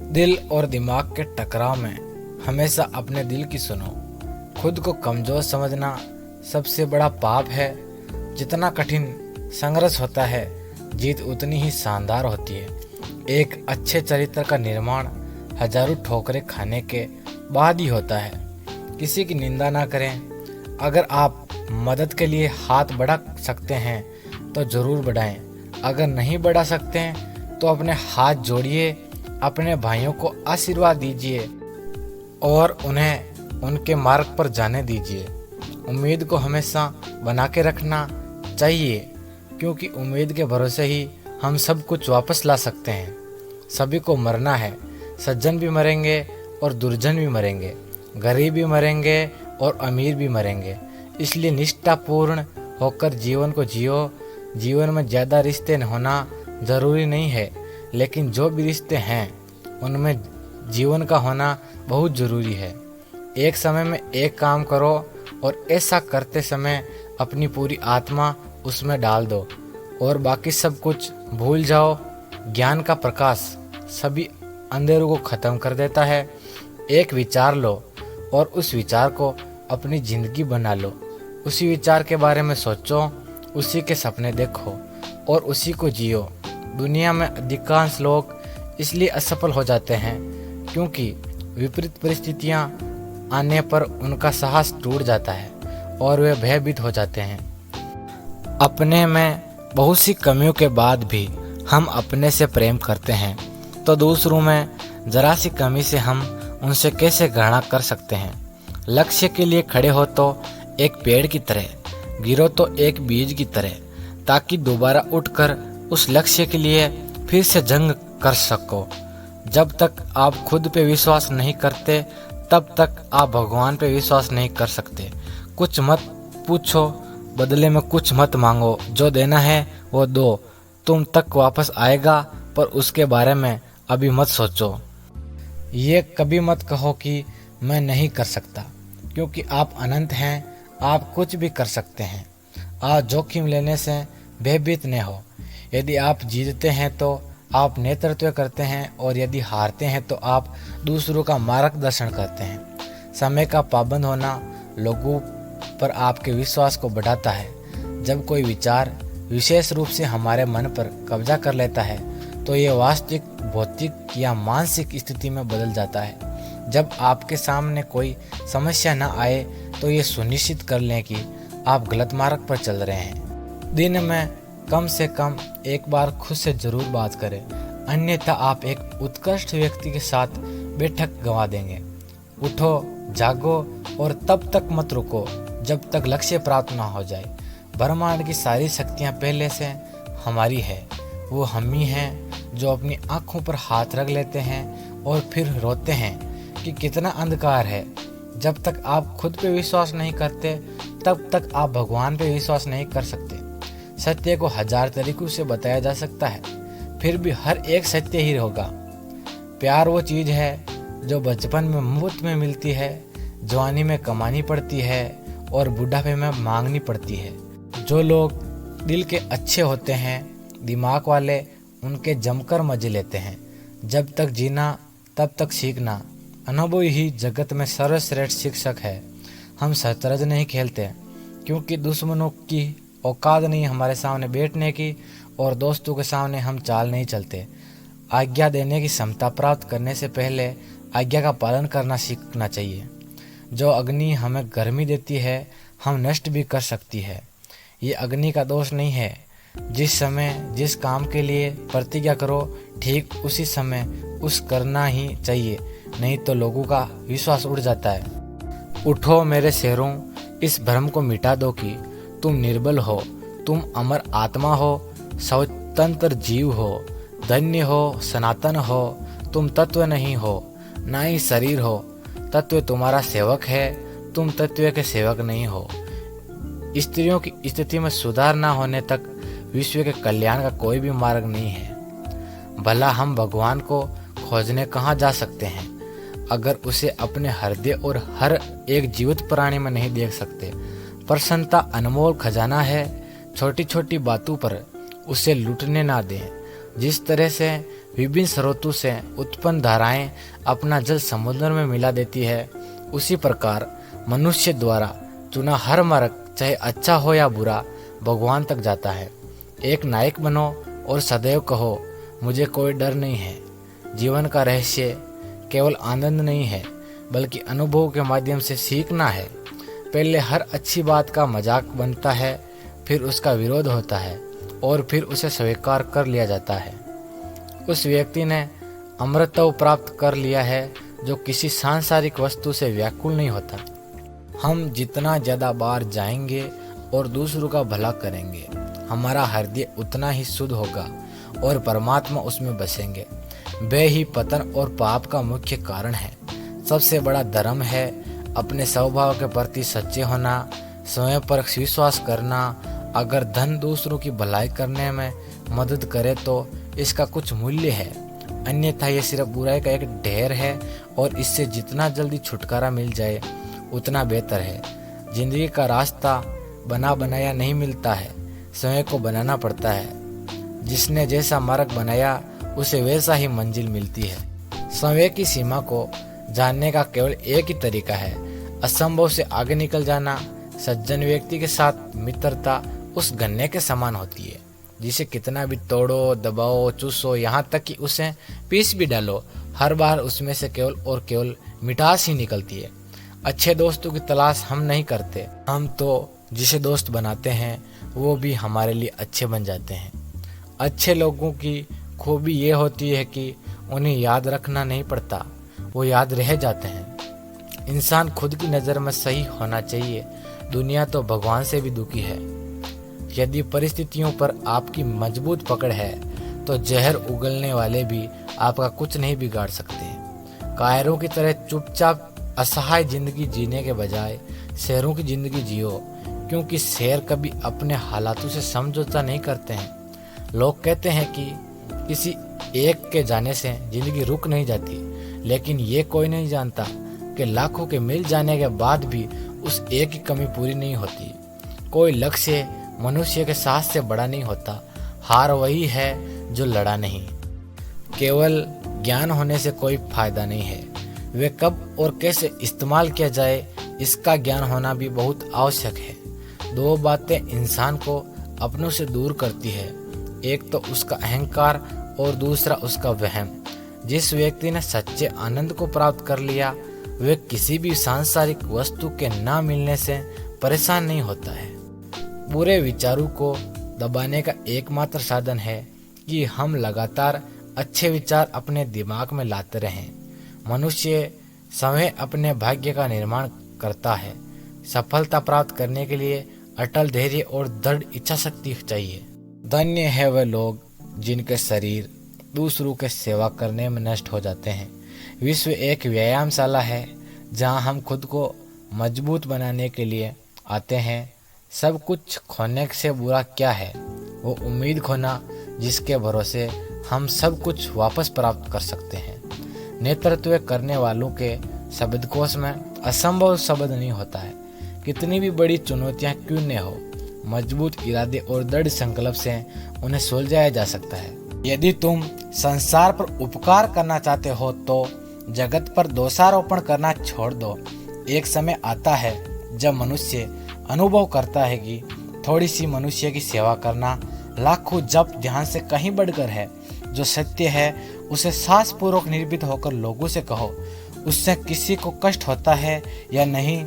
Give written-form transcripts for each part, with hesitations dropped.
दिल और दिमाग के टकराव में हमेशा अपने दिल की सुनो। खुद को कमज़ोर समझना सबसे बड़ा पाप है। जितना कठिन संघर्ष होता है, जीत उतनी ही शानदार होती है। एक अच्छे चरित्र का निर्माण हजारों ठोकरें खाने के बाद ही होता है। किसी की निंदा ना करें। अगर आप मदद के लिए हाथ बढ़ा सकते हैं तो ज़रूर बढ़ाएं। अगर नहीं बढ़ा सकते हैं तो अपने हाथ जोड़िए, अपने भाइयों को आशीर्वाद दीजिए और उन्हें उनके मार्ग पर जाने दीजिए। उम्मीद को हमेशा बना के रखना चाहिए, क्योंकि उम्मीद के भरोसे ही हम सब कुछ वापस ला सकते हैं। सभी को मरना है, सज्जन भी मरेंगे और दुर्जन भी मरेंगे, गरीब भी मरेंगे और अमीर भी मरेंगे। इसलिए निष्ठापूर्ण होकर जीवन को जियो। जीवन में ज़्यादा रिश्ते होना ज़रूरी नहीं है, लेकिन जो भी रिश्ते हैं उनमें जीवन का होना बहुत ज़रूरी है। एक समय में एक काम करो और ऐसा करते समय अपनी पूरी आत्मा उसमें डाल दो और बाकी सब कुछ भूल जाओ। ज्ञान का प्रकाश सभी अंधेरों को ख़त्म कर देता है। एक विचार लो और उस विचार को अपनी ज़िंदगी बना लो। उसी विचार के बारे में सोचो, उसी के सपने देखो और उसी को जियो। दुनिया में अधिकांश लोग इसलिए असफल हो जाते हैं क्योंकि विपरीत परिस्थितियां आने पर उनका साहस टूट जाता है और वे भयभीत हो जाते हैं। अपने में बहुत सी कमियों के बाद भी हम अपने से प्रेम करते हैं, तो दूसरों में जरा सी कमी से हम उनसे कैसे घृणा कर सकते हैं। लक्ष्य के लिए खड़े हो तो एक पेड़ की तरह, गिरो तो एक बीज की तरह, ताकि दोबारा उठकर उस लक्ष्य के लिए फिर से जंग कर सको। जब तक आप खुद पे विश्वास नहीं करते, तब तक आप भगवान पे विश्वास नहीं कर सकते। कुछ मत पूछो, बदले में कुछ मत मांगो। जो देना है वो दो, तुम तक वापस आएगा, पर उसके बारे में अभी मत सोचो। ये कभी मत कहो कि मैं नहीं कर सकता, क्योंकि आप अनंत हैं। आप कुछ भी कर सकते हैं। आज जोखिम लेने से भयभीत न हो। यदि आप जीतते हैं तो आप नेतृत्व करते हैं, और यदि हारते हैं तो आप दूसरों का मार्गदर्शन करते हैं। समय का पाबंद होना लोगों पर आपके विश्वास को बढ़ाता है। जब कोई विचार विशेष रूप से हमारे मन पर कब्जा कर लेता है तो ये वास्तविक भौतिक या मानसिक स्थिति में बदल जाता है। जब आपके सामने कोई समस्या न आए तो ये सुनिश्चित कर लें कि आप गलत मार्ग पर चल रहे हैं। दिन में कम से कम एक बार खुद से जरूर बात करें, अन्यथा आप एक उत्कृष्ट व्यक्ति के साथ बैठक गंवा देंगे। उठो, जागो और तब तक मत रुको जब तक लक्ष्य प्राप्त ना हो जाए। ब्रह्मांड की सारी शक्तियाँ पहले से हमारी है। वो हम ही हैं जो अपनी आँखों पर हाथ रख लेते हैं और फिर रोते हैं कि कितना अंधकार है। जब तक आप खुद पे विश्वास नहीं करते, तब तक आप भगवान पे विश्वास नहीं कर सकते। सत्य को हजार तरीकों से बताया जा सकता है, फिर भी हर एक सत्य ही होगा। प्यार वो चीज़ है जो बचपन में मुफ्त में मिलती है, जवानी में कमानी पड़ती है और बुढ़ापे में मांगनी पड़ती है। जो लोग दिल के अच्छे होते हैं, दिमाग वाले, उनके जमकर मजे लेते हैं। जब तक जीना तब तक सीखना। अनुभव ही जगत में सर्वश्रेष्ठ शिक्षक है। हम शतरंज नहीं खेलते क्योंकि दुश्मनों की औकात नहीं हमारे सामने बैठने की, और दोस्तों के सामने हम चाल नहीं चलते। आज्ञा देने की क्षमता प्राप्त करने से पहले आज्ञा का पालन करना सीखना चाहिए। जो अग्नि हमें गर्मी देती है, हम नष्ट भी कर सकती है। ये अग्नि का दोष नहीं है। जिस समय जिस काम के लिए प्रतिज्ञा करो, ठीक उसी समय उस करना ही चाहिए, नहीं तो लोगों का विश्वास उड़ जाता है। उठो मेरे शेरों, इस भ्रम को मिटा दो कि तुम निर्बल हो। तुम अमर आत्मा हो, स्वतंत्र जीव हो, धन्य हो, सनातन हो। तुम तत्व नहीं हो, ना ही शरीर हो। तत्व तुम्हारा सेवक है, तुम तत्व के सेवक नहीं हो। स्त्रियों की स्थिति में सुधार ना होने तक विश्व के कल्याण का कोई भी मार्ग नहीं है। भला हम भगवान को खोजने कहाँ जा सकते हैं, अगर उसे अपने हृदय और हर एक जीवित प्राणी में नहीं देख सकते। प्रसन्नता अनमोल खजाना है। छोटी छोटी बातों पर उसे लूटने ना दें। जिस तरह से विभिन्न स्रोतों से उत्पन्न धाराएं अपना जल समुद्र में मिला देती है, उसी प्रकार मनुष्य द्वारा चुना हर मार्ग, चाहे अच्छा हो या बुरा, भगवान तक जाता है। एक नायक बनो और सदैव कहो मुझे कोई डर नहीं है। जीवन का रहस्य केवल आनंद नहीं है, बल्कि अनुभव के माध्यम से सीखना है। पहले हर अच्छी बात का मजाक बनता है, फिर उसका विरोध होता है और फिर उसे स्वीकार कर लिया जाता है। उस व्यक्ति ने अमृतत्व प्राप्त कर लिया है जो किसी सांसारिक वस्तु से व्याकुल नहीं होता। हम जितना ज़्यादा बार जाएंगे और दूसरों का भला करेंगे, हमारा हृदय उतना ही शुद्ध होगा और परमात्मा उसमें बसेंगे। वे ही पतन और पाप का मुख्य कारण है। सबसे बड़ा धर्म है अपने स्वभाव के प्रति सच्चे होना, स्वयं पर विश्वास करना। अगर धन दूसरों की भलाई करने में मदद करे तो इसका कुछ मूल्य है, अन्यथा ये सिर्फ बुराई का एक ढेर है और इससे जितना जल्दी छुटकारा मिल जाए उतना बेहतर है। जिंदगी का रास्ता बना बनाया नहीं मिलता है, स्वयं को बनाना पड़ता है। जिसने जैसा मार्ग बनाया उसे वैसा ही मंजिल मिलती है। स्वयं की सीमा को जानने का केवल एक ही तरीका है, असंभव से आगे निकल जाना। सज्जन व्यक्ति के साथ मित्रता उस गन्ने के समान होती है जिसे कितना भी तोड़ो, दबाओ, चूसो, यहाँ तक कि उसे पीस भी डालो, हर बार उसमें से केवल और केवल मिठास ही निकलती है। अच्छे दोस्तों की तलाश हम नहीं करते, हम तो जिसे दोस्त बनाते हैं वो भी हमारे लिए अच्छे बन जाते हैं। अच्छे लोगों की खूबी ये होती है कि उन्हें याद रखना नहीं पड़ता, वो याद रह जाते हैं। इंसान खुद की नज़र में सही होना चाहिए, दुनिया तो भगवान से भी दुखी है। यदि परिस्थितियों पर आपकी मजबूत पकड़ है तो जहर उगलने वाले भी आपका कुछ नहीं बिगाड़ सकते। कायरों की तरह चुपचाप असहाय जिंदगी जीने के बजाय शेरों की जिंदगी जियो, क्योंकि शेर कभी अपने हालातों से समझौता नहीं करते हैं। लोग कहते हैं कि किसी एक के जाने से जिंदगी रुक नहीं जाती, लेकिन ये कोई नहीं जानता कि लाखों के मिल जाने के बाद भी उस एक की कमी पूरी नहीं होती। कोई लक्ष्य मनुष्य के साथ से बड़ा नहीं होता, हार वही है जो लड़ा नहीं। केवल ज्ञान होने से कोई फायदा नहीं है, वे कब और कैसे इस्तेमाल किया जाए इसका ज्ञान होना भी बहुत आवश्यक है। दो बातें इंसान को अपनों से दूर करती है, एक तो उसका अहंकार और दूसरा उसका वहम। जिस व्यक्ति ने सच्चे आनंद को प्राप्त कर लिया वे किसी भी सांसारिक वस्तु के न मिलने से परेशान नहीं होता है। बुरे विचारों को दबाने का एकमात्र साधन है कि हम लगातार अच्छे विचार अपने दिमाग में लाते रहें। मनुष्य स्वयं अपने भाग्य का निर्माण करता है। सफलता प्राप्त करने के लिए अटल धैर्य और दृढ़ इच्छा शक्ति चाहिए। धन्य है वे लोग जिनके शरीर दूसरों के सेवा करने में नष्ट हो जाते हैं। विश्व एक व्यायामशाला है जहां हम खुद को मजबूत बनाने के लिए आते हैं। सब कुछ खोने से बुरा क्या है, वो उम्मीद खोना जिसके भरोसे हम सब कुछ वापस प्राप्त कर सकते हैं। नेतृत्व करने वालों के शब्दकोश में असंभव शब्द नहीं होता है। कितनी भी बड़ी चुनौतियां क्यों न हो, मजबूत इरादे और दृढ़ संकल्प से उन्हें सुलझाया जा सकता है। यदि तुम संसार पर उपकार करना चाहते हो तो जगत पर दोषारोपण करना छोड़ दो। एक समय आता है जब मनुष्य अनुभव करता है कि थोड़ी सी मनुष्य की सेवा करना लाखों जप ध्यान से कहीं बढ़कर है। जो सत्य है उसे साहसपूर्वक निर्भीक होकर लोगों से कहो। उससे किसी को कष्ट होता है या नहीं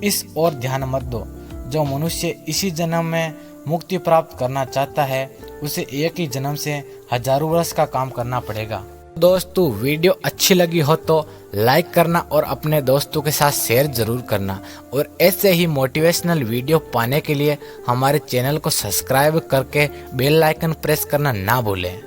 इस ओर ध्यान मत दो। जो मनुष्य इसी जन्म में मुक्ति प्राप्त करना चाहता है उसे एक ही जन्म से हजारों वर्ष का काम करना पड़ेगा। दोस्तों वीडियो अच्छी लगी हो तो लाइक करना और अपने दोस्तों के साथ शेयर जरूर करना, और ऐसे ही मोटिवेशनल वीडियो पाने के लिए हमारे चैनल को सब्सक्राइब करके बेल आइकन प्रेस करना ना भूलें।